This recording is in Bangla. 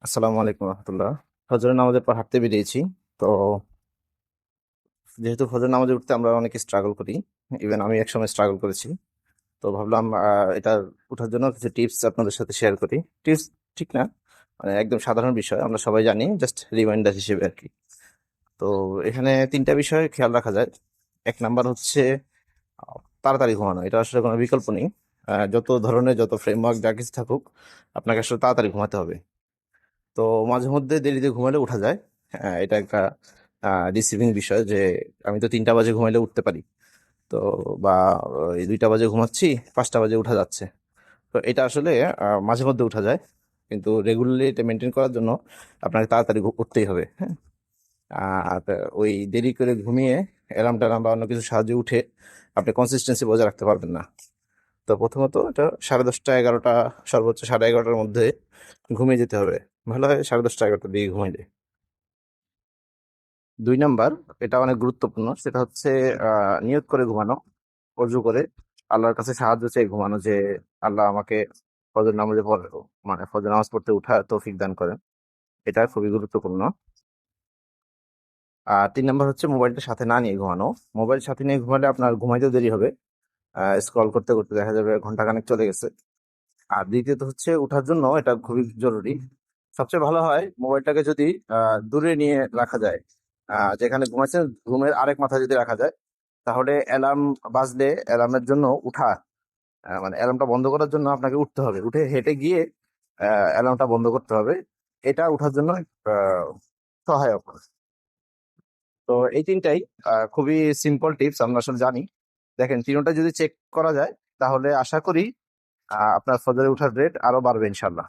আসসালামু আলাইকুম রহমতুল্লাহ। ফজরের নামাজের পর হাঁটতে বেরিয়েছি। তো যেহেতু ফজর নামাজে উঠতে আমরা অনেকে স্ট্রাগল করি, ইভেন আমি একসময় স্ট্রাগল করেছি। তো ভাবলাম এটা উঠার জন্য কিছু টিপস আপনাদের সাথে শেয়ার করি। টিপস ঠিক না, মানে একদম সাধারণ বিষয়, আমরা সবাই জানি, জাস্ট রিমাইন্ডার হিসেবে আর কি। তো এখানে তিনটা বিষয় খেয়াল রাখা যায়। এক নাম্বার হচ্ছে তাড়াতাড়ি ঘুমানো। এটা আসলে কোনো বিকল্প নেই। যত ধরনের যত ফ্রেমওয়ার্ক যা কিছু থাকুক, আপনাকে আসলে তাড়াতাড়ি ঘুমাতে হবে। তো মাঝে মধ্যে দেরিতে ঘুমালে উঠা যায়। এটা একটা রিসিভিং বিষয় যে আমি তো 3টা বাজে ঘুমাইলে উঠতে পারি। তো বা এই 2টা বাজে ঘুমাচ্ছি, 5টা বাজে উঠা যাচ্ছে। তো এটা আসলে মাঝে মধ্যে উঠা যায়, কিন্তু রেগুলারলি এটা মেনটেন করার জন্য আপনাকে তাড়াতাড়ি উঠতেই হবে। হ্যাঁ। আর ওই দেরি করে ঘুমিয়ে অ্যালার্ম টালার্ম বা অন্য কিছু সাহায্যে উঠে আপনি কনসিস্টেন্সি বজায় রাখতে পারবেন না। তো প্রথমত এটা 10:30 11টা, সর্বোচ্চ 11:30টার মধ্যে ঘুমিয়ে যেতে হবে। ভালো হয় 10:30 11টার দিকে ঘুমাইলে। 2 নাম্বার, এটা অনেক গুরুত্বপূর্ণ, সেটা হচ্ছে নিয়ত করে ঘুমানো। অজু করে আল্লাহর কাছে সাহায্য চেয়ে ঘুমানো যে আল্লাহ আমাকে ফজর নামাজে পড়ে, মানে ফজর নামাজ পড়তে উঠা তৌফিক দান করেন। এটা খুবই গুরুত্বপূর্ণ। আর 3 নাম্বার হচ্ছে মোবাইলটা সাথে না নিয়ে ঘুমানো। মোবাইল সাথে নিয়ে ঘুমালে আপনার ঘুমাইতেও দেরি হবে। স্ক্রল করতে করতে দেখা যাবে ঘন্টাখানেক চলে গেছে। আর দ্বিতীয়ত হচ্ছে উঠার জন্য এটা খুবই জরুরি। সবচেয়ে ভালো হয় মোবাইলটাকে যদি দূরে নিয়ে রাখা যায়, যেখানে ঘুমাচ্ছেন রুমের আরেক মাথায় যদি রাখা যায়, তাহলে অ্যালার্ম বাজলে অ্যালার্মের জন্য উঠা, মানে অ্যালার্মটা বন্ধ করার জন্য আপনাকে উঠতে হবে, উঠে হেঁটে গিয়ে অ্যালার্মটা বন্ধ করতে হবে। এটা উঠার জন্য আহ, সহায়ক। তো এই তিনটাই খুবই সিম্পল টিপস, আমরা আসলে জানি। দেখেন, তিনটা যদি চেক করা যায় তাহলে আশা করি আপনার ফজরে উঠার রেট আরো বাড়বে ইনশাল্লাহ।